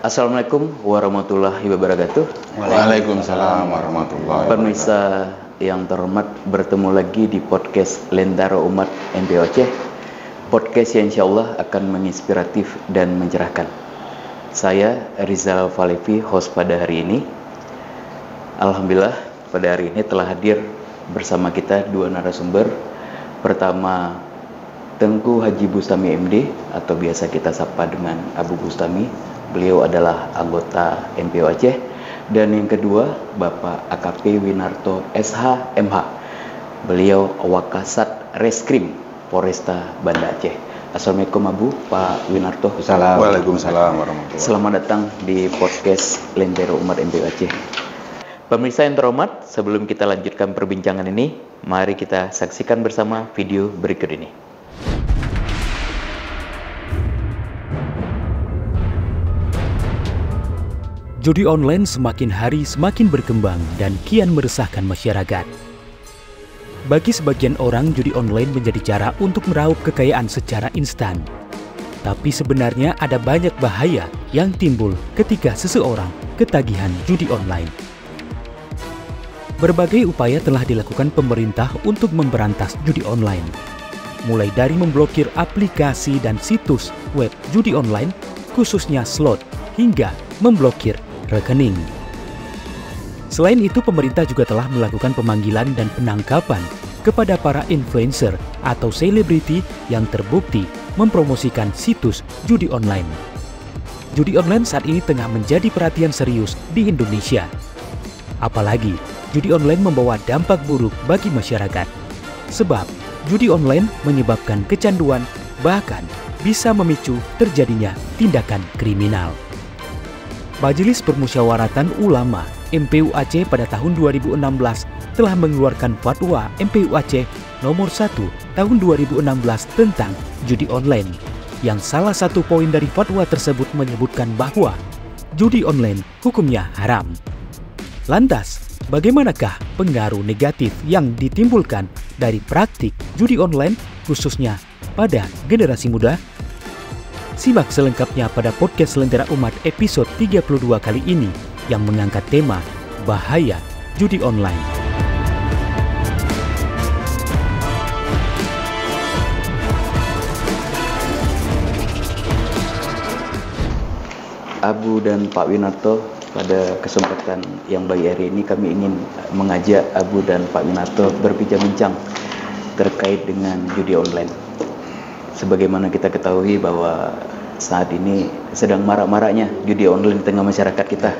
Assalamualaikum warahmatullahi wabarakatuh. Waalaikumsalam warahmatullahi wabarakatuh. Pemirsa yang terhormat, bertemu lagi di podcast Lentera Umat MPO Aceh. Podcast yang insya Allah akan menginspiratif dan mencerahkan. Saya Rizal Falevi, host pada hari ini. Alhamdulillah pada hari ini telah hadir bersama kita dua narasumber. Pertama, Tengku Haji Bustami MD atau biasa kita sapa dengan Abu Bustami. Beliau adalah anggota MPO Aceh. Dan yang kedua, Bapak AKP Winarto SH MH. Beliau Wakasat Reskrim Polresta Banda Aceh. Assalamualaikum Abu, Pak Winarto. Waalaikumsalam warahmatullahi wabarakatuh. Selamat datang di podcast Lentera Umat MPO Aceh. Pemirsa yang terhormat, sebelum kita lanjutkan perbincangan ini, mari kita saksikan bersama video berikut ini. Judi online semakin hari semakin berkembang dan kian meresahkan masyarakat. Bagi sebagian orang, judi online menjadi cara untuk meraup kekayaan secara instan. Tapi sebenarnya ada banyak bahaya yang timbul ketika seseorang ketagihan judi online. Berbagai upaya telah dilakukan pemerintah untuk memberantas judi online. Mulai dari memblokir aplikasi dan situs web judi online, khususnya slot, hingga memblokir rekening. Selain itu, pemerintah juga telah melakukan pemanggilan dan penangkapan kepada para influencer atau selebriti yang terbukti mempromosikan situs judi online. Judi online saat ini tengah menjadi perhatian serius di Indonesia. Apalagi, judi online membawa dampak buruk bagi masyarakat. Sebab, judi online menyebabkan kecanduan, bahkan bisa memicu terjadinya tindakan kriminal. Majelis Permusyawaratan Ulama MPU Aceh pada tahun 2016 telah mengeluarkan Fatwa MPU Aceh nomor 1 tahun 2016 tentang judi online, yang salah satu poin dari fatwa tersebut menyebutkan bahwa judi online hukumnya haram. Lantas, bagaimanakah pengaruh negatif yang ditimbulkan dari praktik judi online khususnya pada generasi muda? Simak selengkapnya pada podcast Lentera Umat episode 32 kali ini yang mengangkat tema Bahaya Judi Online. Abu dan Pak Winarto, pada kesempatan yang baik hari ini kami ingin mengajak Abu dan Pak Winarto berbincang-bincang terkait dengan judi online. Sebagaimana kita ketahui bahwa saat ini sedang marak-maraknya judi online di tengah masyarakat kita.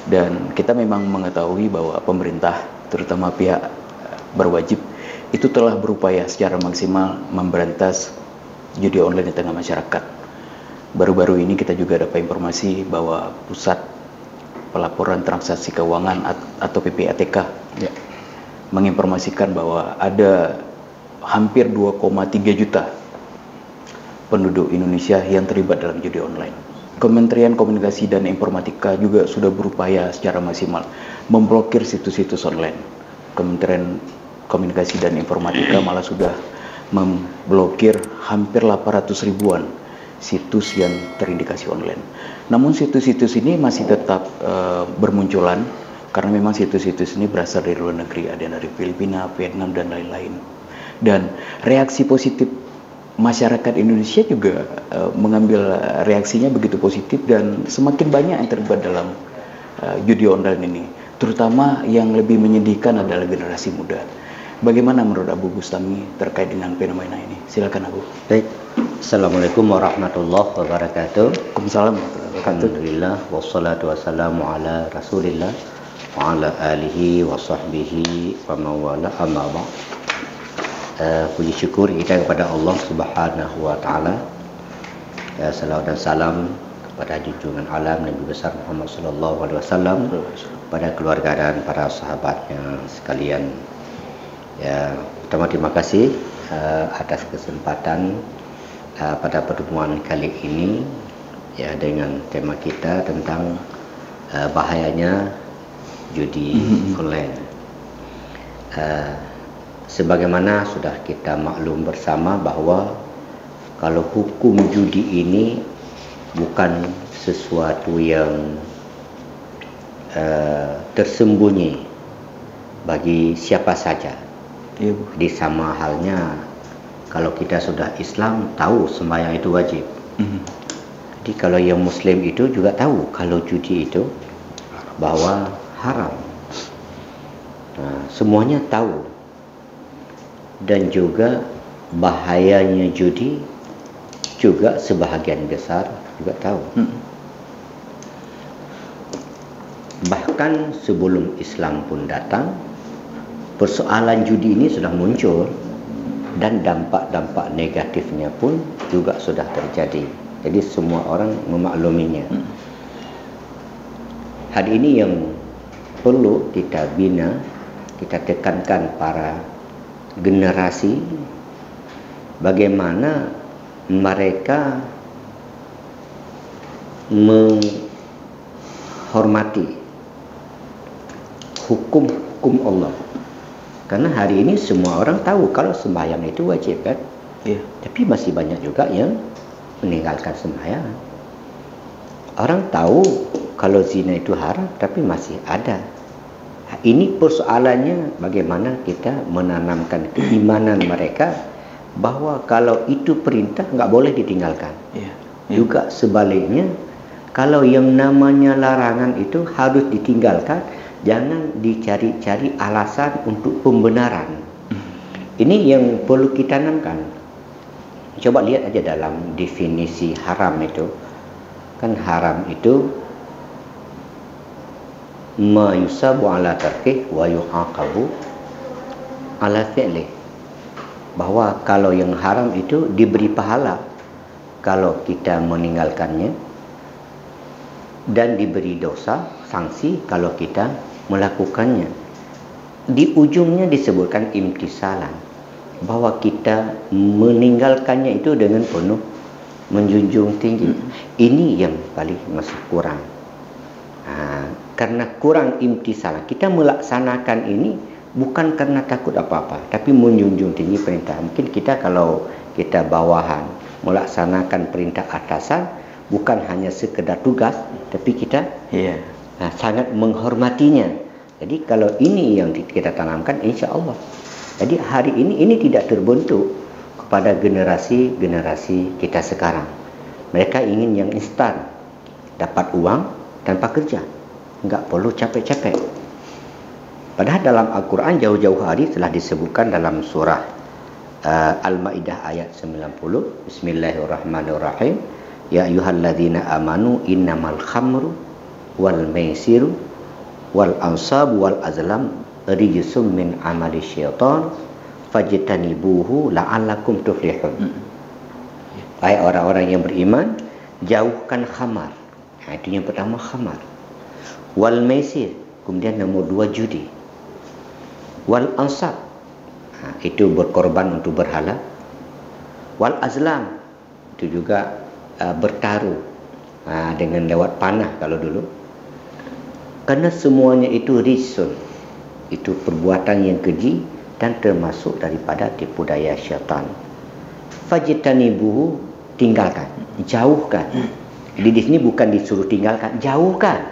Dan kita memang mengetahui bahwa pemerintah, terutama pihak berwajib, itu telah berupaya secara maksimal memberantas judi online di tengah masyarakat. Baru-baru ini kita juga dapat informasi bahwa Pusat Pelaporan Transaksi Keuangan atau PPATK menginformasikan bahwa ada hampir 2,3 juta penduduk Indonesia yang terlibat dalam judi online. Kementerian Komunikasi dan Informatika juga sudah berupaya secara maksimal memblokir situs-situs online. Kementerian Komunikasi dan Informatika malah sudah memblokir hampir 800 ribuan situs yang terindikasi online. Namun situs-situs ini masih tetap bermunculan karena memang situs-situs ini berasal dari luar negeri, ada dari Filipina, Vietnam, dan lain-lain. Dan reaksi positif masyarakat Indonesia juga mengambil reaksinya begitu positif, dan semakin banyak yang terlibat dalam judi online ini. Terutama yang lebih menyedihkan adalah generasi muda. Bagaimana menurut Abu Bustami terkait dengan fenomena ini? Silakan Abu. Baik. Assalamualaikum warahmatullahi wabarakatuh. Waalaikumsalam warahmatullahi wabarakatuh. Alhamdulillah wassalatu wassalamu ala Rasulillah wa ala alihi wa sahbihi wa mawala amma ba'd. Puji syukur kita kepada Allah Subhanahu wa taala. Salawat dan salam kepada junjungan alam Nabi besar Muhammad sallallahu alaihi wasallam, pada keluarga dan para sahabatnya sekalian. Ya, pertama terima kasih atas kesempatan pada pertemuan kali ini ya, dengan tema kita tentang bahayanya judi online. Sebagaimana sudah kita maklum bersama bahwa kalau hukum judi ini bukan sesuatu yang tersembunyi bagi siapa saja. Iya, Bu. Jadi sama halnya kalau kita sudah Islam tahu sembahyang itu wajib. Jadi kalau yang Muslim itu juga tahu kalau judi itu bahwa haram. Nah, semuanya tahu. Dan juga bahayanya judi juga sebahagian besar juga tahu. Bahkan sebelum Islam pun datang, persoalan judi ini sudah muncul dan dampak-dampak negatifnya pun juga sudah terjadi. Jadi semua orang memakluminya. Hari ini yang perlu kita bina, kita tekankan para generasi bagaimana mereka menghormati hukum-hukum Allah. Karena hari ini semua orang tahu kalau sembahyang itu wajib, kan? Iya. Tapi masih banyak juga yang meninggalkan sembahyang. Orang tahu kalau zina itu haram, tapi masih ada. Ini persoalannya bagaimana kita menanamkan keimanan mereka bahwa kalau itu perintah nggak boleh ditinggalkan. Iya. Juga sebaliknya, kalau yang namanya larangan itu harus ditinggalkan, jangan dicari-cari alasan untuk pembenaran. Ini yang perlu kita tanamkan. Coba lihat aja dalam definisi haram itu. Kan haram itu ma yusabu ala tarkih wa yu'aqabu ala fi'lih. Bahwa kalau yang haram itu diberi pahala kalau kita meninggalkannya, dan diberi dosa, sanksi kalau kita melakukannya. Di ujungnya disebutkan imtisalan, bahwa kita meninggalkannya itu dengan penuh menjunjung tinggi. Ini yang paling masih kurang. Karena kurang imtisalan, kita melaksanakan ini bukan karena takut apa-apa, tapi menjunjung tinggi perintah. Mungkin kita kalau kita bawahan melaksanakan perintah atasan, bukan hanya sekedar tugas, tapi kita sangat menghormatinya. Jadi kalau ini yang kita tanamkan, insya Allah. Jadi hari ini tidak terbentuk kepada generasi-generasi kita sekarang. Mereka ingin yang instan, dapat uang tanpa kerja, nggak perlu capek-capek. Padahal dalam Al-Quran jauh-jauh hari telah disebutkan dalam surah Al-Ma'idah ayat 90. Bismillahirrahmanirrahim. Ya ayyuhalladzina amanu innamal khamru wal maisiru wal ansabu wal azlam rijsum min amali syaitan fajtanibuhu la'allakum tuflihun. Hai orang-orang yang beriman, jauhkan khamar. Nah, itu yang pertama, khamar. Wal maisir, kemudian nomor 2 judi. Wal ansab, nah, itu berkorban untuk berhala. Wal azlam, itu juga bertaruh dengan lewat panah kalau dulu. Karena semuanya itu rijsun, itu perbuatan yang keji dan termasuk daripada tipu daya syaitan. Fajtanibuhu, tinggalkan, jauhkan. Jadi di sini bukan disuruh tinggalkan, jauhkan.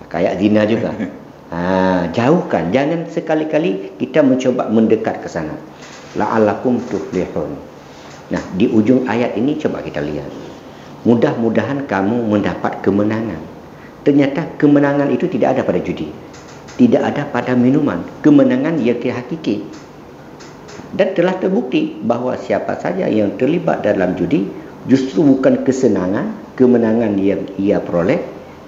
Kayak zina juga. Jauhkan, jangan sekali-kali kita mencoba mendekat ke sana. La'allakum tuflihun. Nah, di ujung ayat ini coba kita lihat. Mudah-mudahan kamu mendapat kemenangan. Ternyata kemenangan itu tidak ada pada judi, tidak ada pada minuman. Kemenangan yang hakiki. Dan telah terbukti bahwa siapa saja yang terlibat dalam judi, justru bukan kesenangan, kemenangan yang ia peroleh,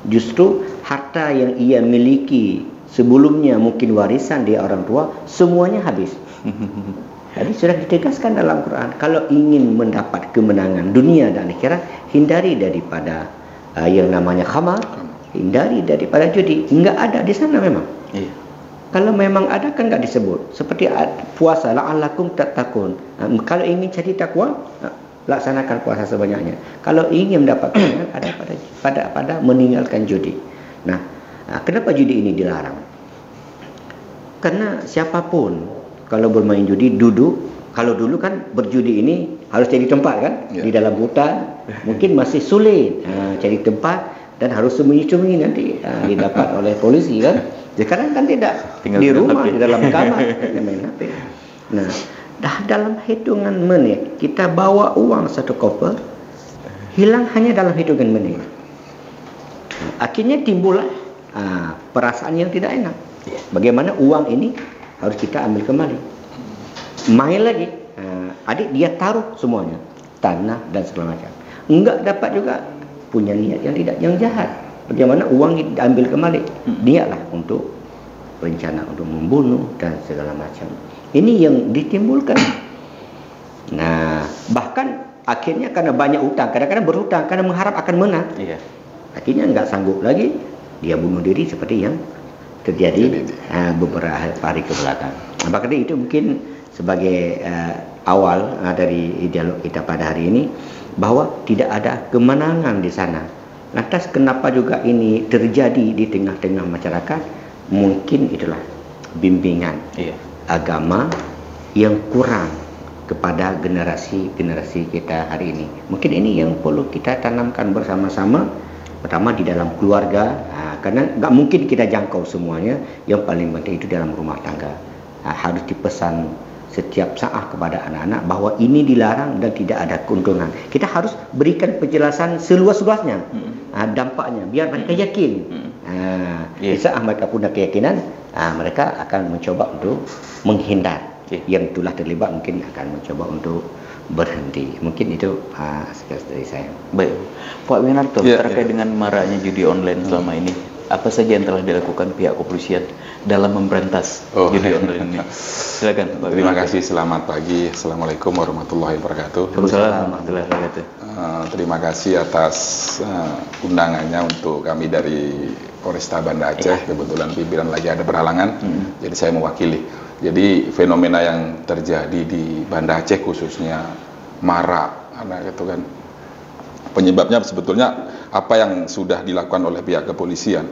justru harta yang ia miliki sebelumnya, mungkin warisan dari orang tua, semuanya habis. Jadi sudah ditegaskan dalam Quran, kalau ingin mendapat kemenangan dunia dan akhirat, hindari daripada yang namanya khamar, hindari daripada judi. Enggak ada di sana memang. Iya. Kalau memang ada kan enggak disebut. Seperti puasa, la'allakum tattaqun. Kalau ingin cari takwa, laksanakan puasa sebanyaknya. Kalau ingin mendapat kemenangan, ada pada meninggalkan judi. Nah, kenapa judi ini dilarang? Karena siapapun kalau bermain judi duduk, kalau dulu kan berjudi ini harus cari tempat kan, di dalam hutan mungkin masih sulit cari tempat dan harus sembunyi-sembunyi nanti didapat oleh polisi kan. Sekarang kan tidak, tinggal di rumah, HP. di dalam kamar main HP. Nah, dah dalam hitungan menit kita bawa uang satu koper, hilang hanya dalam hitungan menit. Akhirnya timbullah perasaan yang tidak enak. Bagaimana uang ini harus kita ambil kembali. Main lagi, adik dia taruh semuanya, tanah dan segala macam. Enggak dapat juga, punya niat yang jahat. Bagaimana uang diambil kembali? Niatlah untuk rencana untuk membunuh dan segala macam. Ini yang ditimbulkan. Nah, bahkan akhirnya karena banyak utang, kadang-kadang berhutang karena mengharap akan menang. Iya. Akhirnya nggak sanggup lagi, dia bunuh diri seperti yang terjadi beberapa hari ke belakang. Maka itu mungkin sebagai awal dari dialog kita pada hari ini, bahwa tidak ada kemenangan di sana. Lantas kenapa juga ini terjadi di tengah-tengah masyarakat? Mungkin itulah bimbingan agama yang kurang kepada generasi kita hari ini. Mungkin ini yang perlu kita tanamkan bersama-sama, pertama di dalam keluarga, karena nggak mungkin kita jangkau semuanya. Yang paling penting itu dalam rumah tangga, harus dipesan setiap saat kepada anak-anak bahwa ini dilarang dan tidak ada keuntungan. Kita harus berikan penjelasan seluas-luasnya, dampaknya, biar mereka yakin. Di saat mereka punya keyakinan, mereka akan mencoba untuk menghindar. Yang itulah terlibat mungkin akan mencoba untuk berhenti. Mungkin itu sekilas dari saya. Baik, Pak Winarto, terkait dengan maraknya judi online selama ini, apa saja yang telah dilakukan pihak kepolisian dalam memberantas judi online ini? Silakan, Pak. Terima kasih. Selamat pagi. Assalamualaikum warahmatullahi wabarakatuh. Waalaikumsalam warahmatullahi wabarakatuh. Terima kasih atas undangannya untuk kami dari Polresta Banda Aceh. Kebetulan pimpinan lagi ada berhalangan, jadi saya mewakili. Jadi fenomena yang terjadi di Banda Aceh khususnya marak, karena itu kan penyebabnya sebetulnya apa yang sudah dilakukan oleh pihak kepolisian.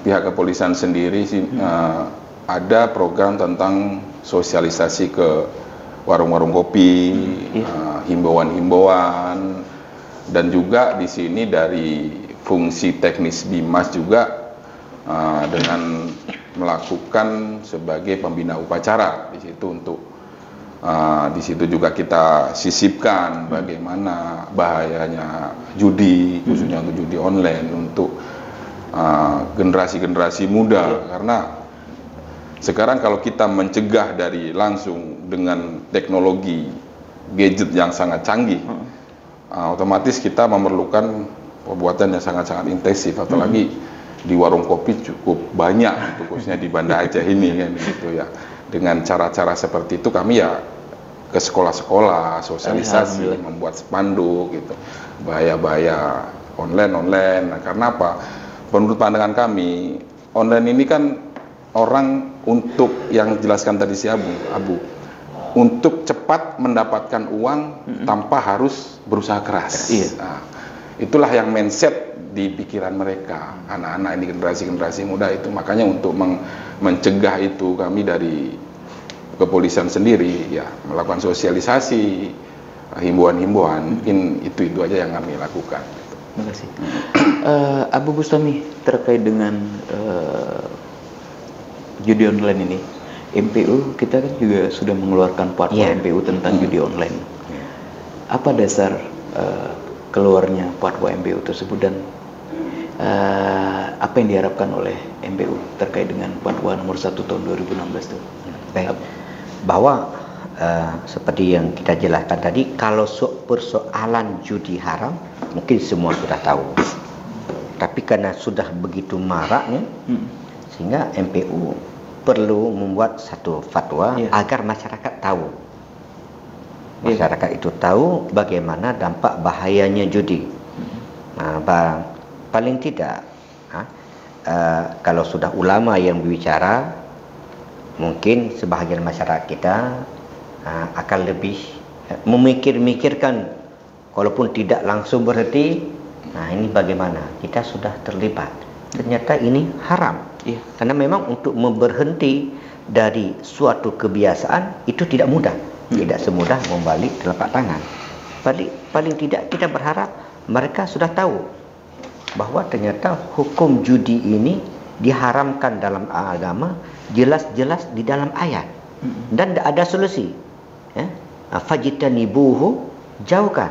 Pihak kepolisian sendiri sih ada program tentang sosialisasi ke warung-warung kopi, himbauan-himbauan, dan juga di sini dari fungsi teknis Bimas juga dengan melakukan sebagai pembina upacara di situ untuk di situ juga kita sisipkan bagaimana bahayanya judi, khususnya untuk judi online untuk generasi-generasi muda. Karena sekarang kalau kita mencegah dari langsung dengan teknologi gadget yang sangat canggih, otomatis kita memerlukan perbuatan yang sangat-sangat intensif, apalagi di warung kopi cukup banyak, khususnya di Banda Aceh ini kan gitu ya. Dengan cara-cara seperti itu kami ya ke sekolah-sekolah sosialisasi, membuat spanduk gitu, bahaya-bahaya online. Nah, karena apa? Menurut pandangan kami, online ini kan orang untuk yang jelaskan tadi si Abu, untuk cepat mendapatkan uang tanpa harus berusaha keras. Nah, itulah yang mindset di pikiran mereka, anak-anak ini, generasi-generasi muda itu. Makanya untuk mencegah itu kami dari kepolisian sendiri ya melakukan sosialisasi, himbauan-himbauan. Mungkin itu aja yang kami lakukan. Terima kasih. Abu Bustami, terkait dengan judi online ini, MPU kita kan juga sudah mengeluarkan fatwa MPU tentang judi online. Apa dasar keluarnya fatwa MPU tersebut, dan apa yang diharapkan oleh MPU terkait dengan fatwa nomor 1 tahun 2016 itu? Baik. Bahwa seperti yang kita jelaskan tadi, kalau persoalan judi haram mungkin semua sudah tahu. Tapi karena sudah begitu maraknya, sehingga MPU perlu membuat satu fatwa agar masyarakat tahu. Masyarakat itu tahu bagaimana dampak bahayanya judi. Nah, paling tidak kalau sudah ulama yang berbicara, mungkin sebahagian masyarakat kita akan lebih memikirkan, walaupun tidak langsung berhenti. Nah, ini bagaimana kita sudah terlibat, ternyata ini haram. Karena memang untuk memberhenti dari suatu kebiasaan itu tidak mudah. tidak semudah membalik telapak tangan. Paling tidak kita berharap mereka sudah tahu bahawa ternyata hukum judi ini diharamkan dalam agama, jelas-jelas di dalam ayat, dan ada solusi. Fajtanibuhu, jauhkan.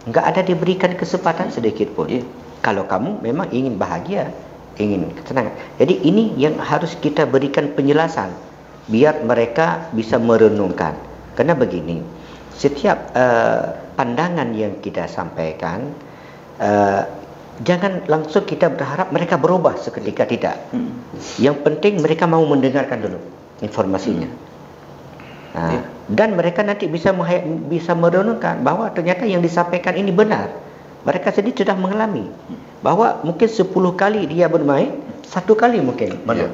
Enggak ada diberikan kesempatan sedikit pun. Kalau kamu memang ingin bahagia, ingin ketenangan. Jadi ini yang harus kita berikan penjelasan biar mereka bisa merenungkan. Karena begini, setiap pandangan yang kita sampaikan, jangan langsung kita berharap mereka berubah seketika, tidak. Yang penting mereka mau mendengarkan dulu informasinya. Dan mereka nanti bisa merenungkan bahawa ternyata yang disampaikan ini benar. Mereka sendiri sudah mengalami bahawa mungkin 10 kali dia bermain, 1 kali mungkin menang.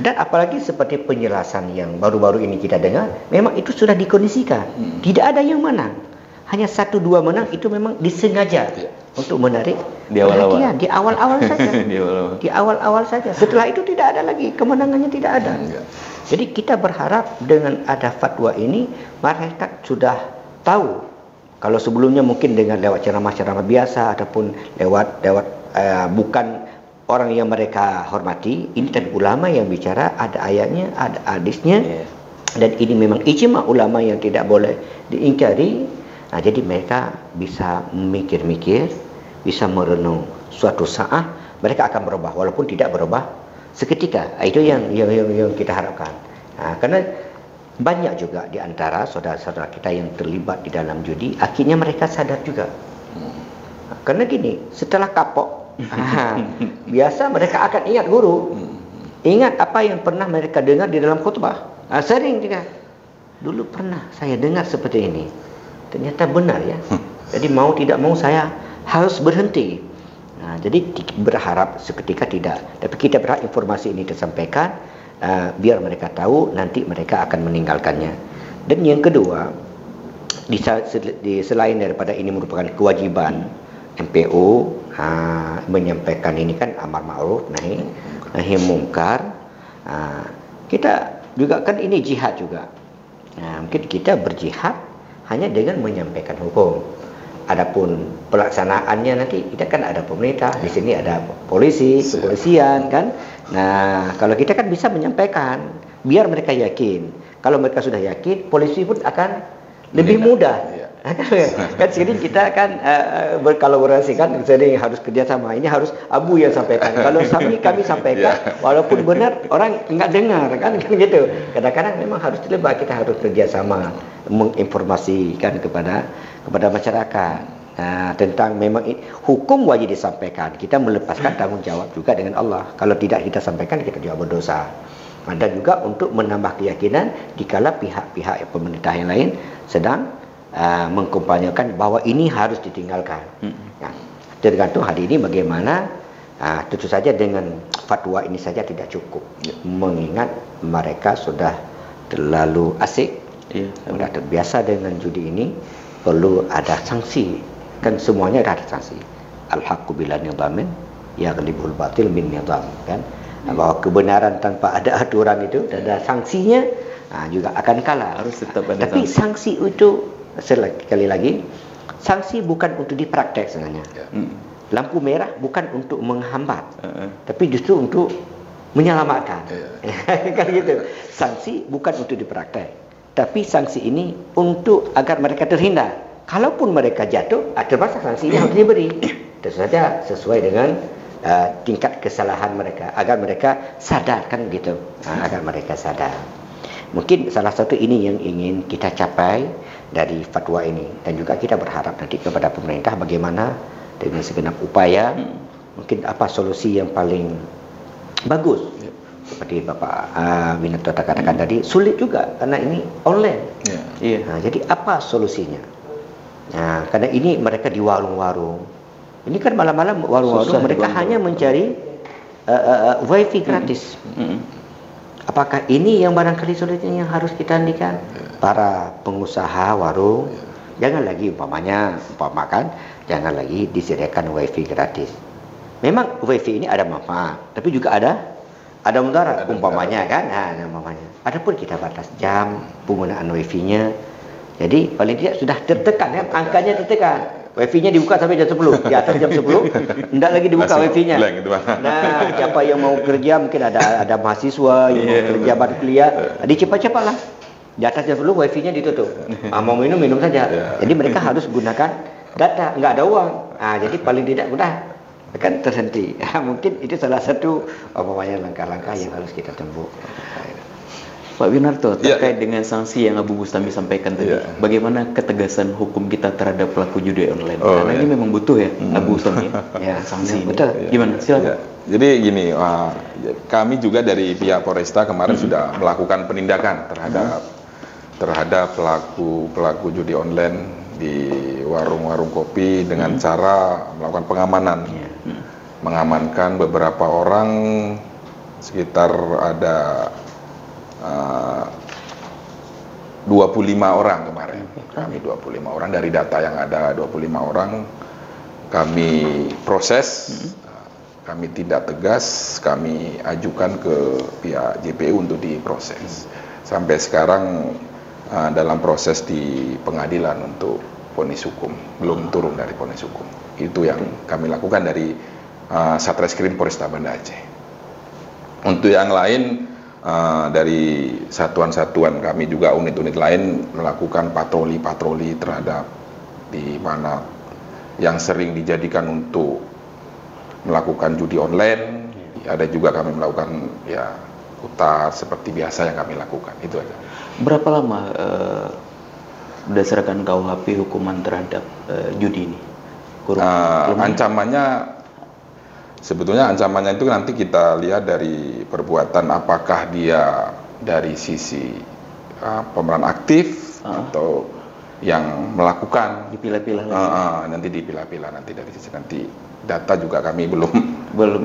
Dan apalagi seperti penjelasan yang baru-baru ini kita dengar, memang itu sudah dikondisikan. Tidak ada yang menang. Hanya 1-2 menang, itu memang disengaja untuk menarik di awal-awal. Di awal-awal saja. Di awal-awal saja. Setelah itu tidak ada lagi, kemenangannya tidak ada. Jadi kita berharap dengan ada fatwa ini, mereka sudah tahu. Kalau sebelumnya mungkin dengan lewat ceramah-ceramah biasa ataupun lewat bukan orang yang mereka hormati, ini dan ulama yang bicara, ada ayatnya, ada hadisnya, dan ini memang ijma ulama yang tidak boleh diingkari. Jadi mereka bisa mikir-mikir, bisa merenung. Suatu saat mereka akan berubah, walaupun tidak berubah seketika. Itu yang kita harapkan. Karena banyak juga di antara saudara-saudara kita yang terlibat di dalam judi, akhirnya mereka sadar juga. Karena gini, setelah kapok, biasa mereka akan ingat guru, ingat apa yang pernah mereka dengar di dalam khutbah. Sering juga, dulu pernah saya dengar seperti ini, ternyata benar ya. Jadi mau tidak mau saya harus berhenti. Jadi berharap seketika tidak, tapi kita berharap informasi ini disampaikan, biar mereka tahu, nanti mereka akan meninggalkannya. Dan yang kedua, selain daripada ini merupakan kewajiban MPO menyampaikan ini kan amar ma'ruf nahi mungkar, kita juga kan ini jihad juga. Mungkin kita berjihad hanya dengan menyampaikan hukum. Adapun pelaksanaannya nanti kita kan ada pemerintah, di sini ada polisi, kepolisian kan. Nah, kalau kita kan bisa menyampaikan biar mereka yakin. Kalau mereka sudah yakin, polisi pun akan lebih mudah. Kan sering kita kan berkolaborasi kan, sering harus kerjasama. Ini harus Abu yang sampaikan. Kalau kami sampaikan, walaupun benar orang enggak dengar kan gitu. Kadang-kadang memang harus terlibat, kita harus kerjasama menginformasikan kepada masyarakat tentang memang hukum wajib disampaikan. Kita melepaskan tanggung jawab juga dengan Allah. Kalau tidak kita sampaikan, kita juga berdosa. Dan juga untuk menambah keyakinan dikala pihak-pihak pemerintah yang lain sedang mengkampanyekan bahwa ini harus ditinggalkan. Tergantung hari ini bagaimana. Tentu saja dengan fatwa ini saja tidak cukup, mengingat mereka sudah terlalu asik, sudah terbiasa dengan judi ini. Perlu ada sanksi, kan semuanya ada sanksi. Al-haqqu bila nidhamin yaghlibul batil bin nidham, kan, bahwa kebenaran tanpa ada aturan itu, ada sanksinya, juga akan kalah. Harus tetap ada. Tapi sanksi itu, sekali lagi, sanksi bukan untuk dipraktek sebenarnya. Lampu merah bukan untuk menghambat, tapi justru untuk menyelamatkan. Kan gitu. Sanksi bukan untuk dipraktek, tapi sanksi ini untuk agar mereka terhindar. Kalaupun mereka jatuh, terpaksa sanksi ini harus diberi. Tentu saja sesuai dengan tingkat kesalahan mereka, agar mereka sadar, kan gitu. Agar mereka sadar. Mungkin salah satu ini yang ingin kita capai dari fatwa ini. Dan juga kita berharap nanti kepada pemerintah bagaimana dengan segenap upaya, mungkin apa solusi yang paling bagus. Seperti Bapak Winarto katakan tadi, sulit juga karena ini online. Jadi apa solusinya? Karena ini mereka di warung-warung. Ini kan malam-malam warung-warung mereka hanya mencari wifi gratis. Apakah ini yang barangkali sulitnya yang harus kita hentikan? Para pengusaha warung, jangan lagi umpamakan, jangan lagi disediakan wifi gratis. Memang wifi ini ada manfaat, tapi juga ada ada mudarat umpamanya kan. Umpamanya. Adapun kita batas jam penggunaan wifi-nya. Jadi paling tidak sudah tertekan ya, angkanya tertekan. Wifi-nya dibuka sampai jam 10. Di atas jam 10 tidak lagi dibuka wifi-nya. Nah, siapa yang mau kerja, mungkin ada mahasiswa yang mau kerja baru kuliah, cepat-cepatlah. Di atas jam 10 wifi-nya ditutup. Mau minum saja. Jadi mereka harus gunakan data, nggak ada uang. Jadi paling tidak udah akan terhenti. Mungkin itu salah satu langkah-langkah yang harus kita tempuh. Pak Winarto, terkait dengan sanksi yang Abu Bustami sampaikan tadi, bagaimana ketegasan hukum kita terhadap pelaku judi online? Karena ini memang butuh ya, Abu Bustami, sanksi. Betul. Gimana? Silakan. Jadi gini, kami juga dari pihak Polresta kemarin sudah melakukan penindakan terhadap pelaku judi online di warung-warung kopi dengan cara melakukan pengamanan. Mengamankan beberapa orang, sekitar ada 25 orang kemarin. Kami 25 orang, dari data yang ada 25 orang kami proses, kami tindak tegas, kami ajukan ke pihak JPU untuk diproses. Sampai sekarang dalam proses di pengadilan untuk vonis hukum, belum turun dari vonis hukum. Itu yang kami lakukan dari Satreskrim Polresta Banda Aceh. Untuk yang lain, dari satuan-satuan kami juga, unit-unit lain melakukan patroli-patroli terhadap di mana yang sering dijadikan untuk melakukan judi online. Ada juga kami melakukan putar seperti biasa yang kami lakukan. Itu aja. Berapa lama berdasarkan KUHP hukuman terhadap judi ini? Sebetulnya ancamannya itu nanti kita lihat dari perbuatan, apakah dia dari sisi pemeran aktif atau yang melakukan. Dipilah-pilah lagi. Nanti dipilah-pilah nanti dari sisi, nanti data juga kami belum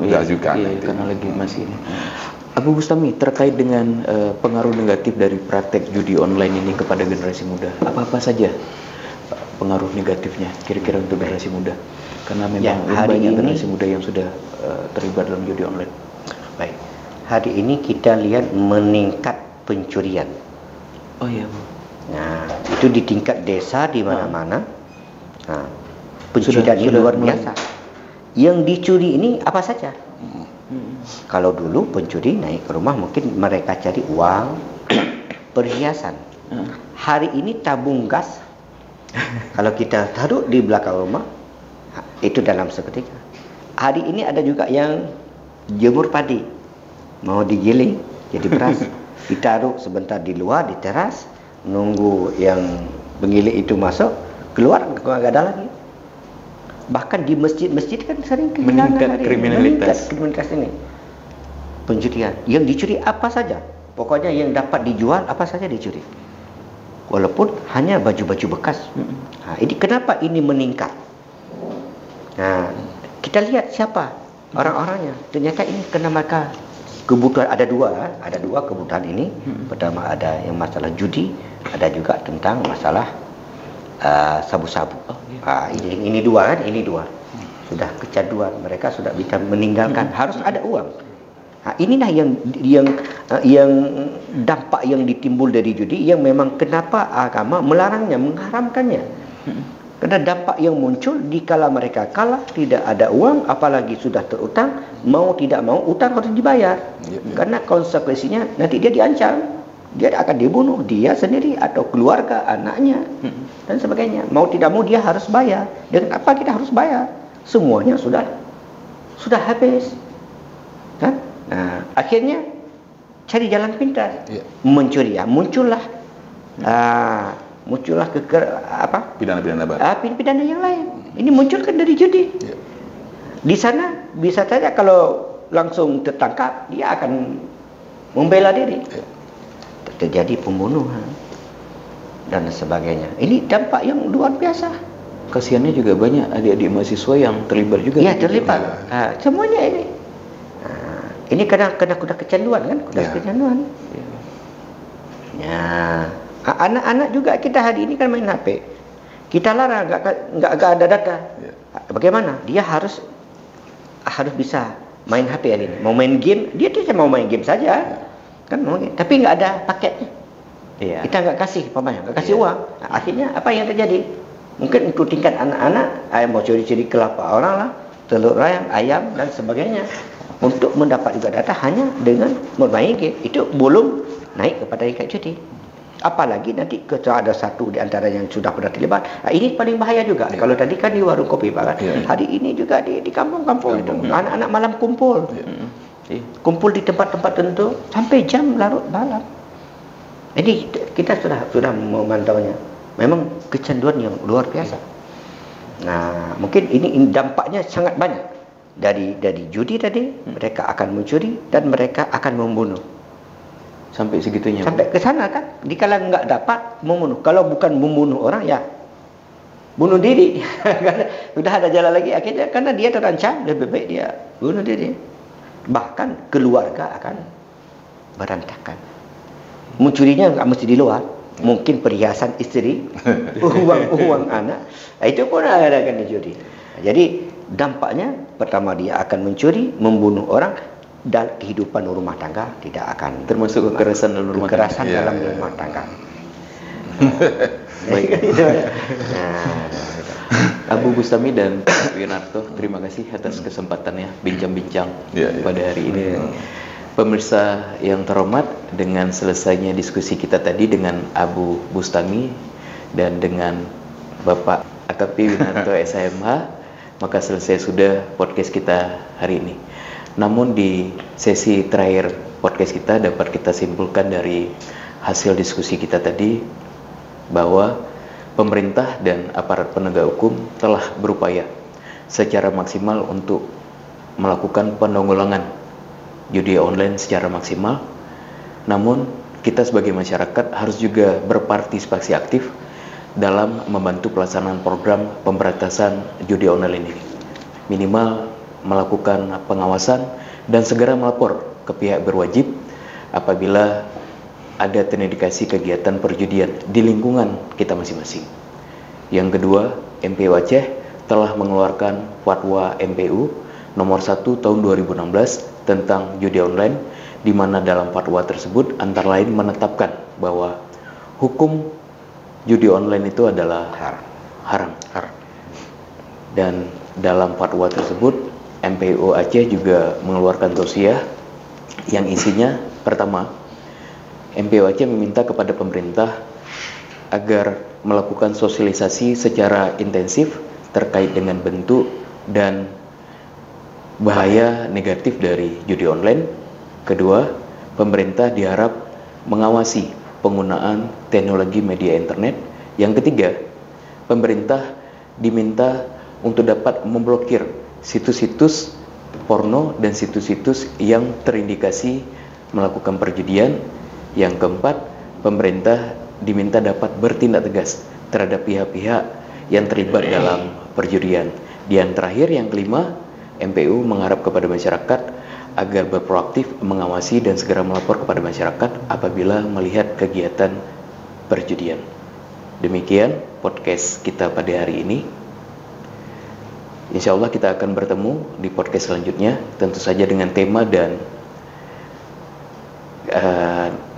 ajukan. Karena lagi masih ini. Abu Bustami, terkait dengan pengaruh negatif dari praktek judi online ini kepada generasi muda, apa-apa saja pengaruh negatifnya kira-kira untuk generasi muda? Karena memang banyak generasi muda yang sudah terlibat dalam judi online. Baik, hari ini kita lihat meningkat pencurian. Oh iya, Bu. Nah, itu di tingkat desa di mana-mana. Pencurian ini luar biasa. Yang dicuri ini apa saja? Kalau dulu pencuri naik ke rumah mungkin mereka cari uang, perhiasan. Hari ini tabung gas. Kalau kita taruh di belakang rumah, itu dalam seketika. Hari ini ada juga yang jemur padi, mau digiling jadi beras, ditaruh sebentar di luar di teras, nunggu yang penggiling itu masuk, keluar nggak ada lagi. Bahkan di masjid-masjid kan sering meningkat kriminalitas ini. Pencurian yang dicuri apa saja, pokoknya yang dapat dijual apa saja dicuri, walaupun hanya baju-baju bekas. Ini kenapa ini meningkat? Nah, kita lihat siapa orang-orangnya. Ternyata ini kena mereka kebutuhan, ada dua kebutuhan ini. Pertama ada yang masalah judi, ada juga tentang masalah sabu-sabu. Ini dua kan, ini dua. Sudah kecanduan, mereka sudah bisa meninggalkan, harus ada uang. Inilah yang dampak yang ditimbul dari judi, yang memang kenapa agama melarangnya, mengharamkannya. Karena dampak yang muncul dikala mereka kalah, tidak ada uang, apalagi sudah terutang, mau tidak mau utang harus dibayar. Karena konsekuensinya nanti dia diancam, dia akan dibunuh, dia sendiri atau keluarga, anaknya dan sebagainya. Mau tidak mau dia harus bayar. Dengan apa kita harus bayar? Semuanya sudah habis, kan? Nah, akhirnya cari jalan pintas, mencuri. Muncullah pidana-pidana baru. Pidana yang lain. Ini muncul kan dari judi. Di sana bisa saja kalau langsung tertangkap dia akan membela diri. Terjadi pembunuhan dan sebagainya. Ini dampak yang luar biasa. Kasihannya juga banyak adik-adik mahasiswa yang terlibat juga. Ya, terlibat. Semuanya ini. Ini kena kecanduan kan? Kecanduan. Anak-anak juga kita hari ini kan main HP. Kita larang, nggak ada data. Bagaimana? Dia harus bisa main HP hari ini, mau main game, dia mau main game saja, kan? Tapi nggak ada paketnya. Iya. Kita nggak kasih pemain, nggak kasih uang. Nah, akhirnya apa yang terjadi? Mungkin untuk tingkat anak-anak, mau curi-curi kelapa orang lah, telur ayam dan sebagainya. Untuk mendapat juga data hanya dengan bermain game. Itu belum naik kepada tingkat judi. Apalagi nanti kalau ada satu di antara yang sudah pernah terlibat, ini paling bahaya juga. Kalau tadi kan di warung kopi Pak kan, hari ini juga di kampung-kampung itu anak-anak malam kumpul, kumpul di tempat-tempat tertentu sampai jam larut malam. Jadi kita sudah memantaunya. Memang kecanduan yang luar biasa. Nah, mungkin ini dampaknya sangat banyak. Dari judi tadi, mereka akan mencuri dan mereka akan membunuh. Sampai segitunya. Sampai ke sana kan. Dikala nggak dapat membunuh. Kalau bukan membunuh orang ya bunuh diri. Sudah ada jalan lagi akhirnya karena dia terancam, lebih baik dia bunuh diri. Bahkan keluarga akan berantakan. Mencurinya nggak mesti di luar. Mungkin perhiasan istri, uang anak. Itu pun akan dicuri. Jadi dampaknya pertama dia akan mencuri, membunuh orang, dan kehidupan rumah tangga tidak akan, termasuk kekerasan dalam rumah tangga. Dalam rumah tangga. Baik. Abu Bustami dan Pak Winarto, terima kasih atas kesempatannya bincang-bincang pada hari ini. Pemirsa yang terhormat, dengan selesainya diskusi kita tadi dengan Abu Bustami dan dengan Bapak AKP Winarto SHMH, maka selesai sudah podcast kita hari ini. Namun di sesi terakhir podcast kita dapat kita simpulkan dari hasil diskusi kita tadi bahwa pemerintah dan aparat penegak hukum telah berupaya secara maksimal untuk melakukan penanggulangan judi online secara maksimal. Namun kita sebagai masyarakat harus juga berpartisipasi aktif dalam membantu pelaksanaan program pemberantasan judi online ini. Minimal melakukan pengawasan dan segera melapor ke pihak berwajib apabila ada terindikasi kegiatan perjudian di lingkungan kita masing-masing. Yang kedua, MPU Aceh telah mengeluarkan Fatwa MPU nomor 1 tahun 2016 tentang judi online, di mana dalam fatwa tersebut antara lain menetapkan bahwa hukum judi online itu adalah haram. Dan dalam fatwa tersebut MPU Aceh juga mengeluarkan tausiah yang isinya pertama, MPU Aceh meminta kepada pemerintah agar melakukan sosialisasi secara intensif terkait dengan bentuk dan bahaya negatif dari judi online. Kedua, pemerintah diharap mengawasi penggunaan teknologi media internet. Yang ketiga, pemerintah diminta untuk dapat memblokir situs-situs porno dan situs-situs yang terindikasi melakukan perjudian. Yang keempat, pemerintah diminta dapat bertindak tegas terhadap pihak-pihak yang terlibat dalam perjudian. Dan terakhir, yang kelima, MPU mengharap kepada masyarakat agar berproaktif mengawasi dan segera melapor kepada masyarakat apabila melihat kegiatan perjudian. Demikian podcast kita pada hari ini. Insya Allah kita akan bertemu di podcast selanjutnya, tentu saja dengan tema dan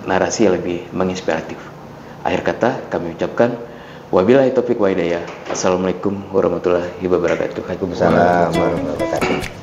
narasi yang lebih menginspiratif. Akhir kata kami ucapkan wabillahi taufiq wa hidayah. Assalamualaikum warahmatullahi wabarakatuh. Waalaikumsalam warahmatullahi wabarakatuh.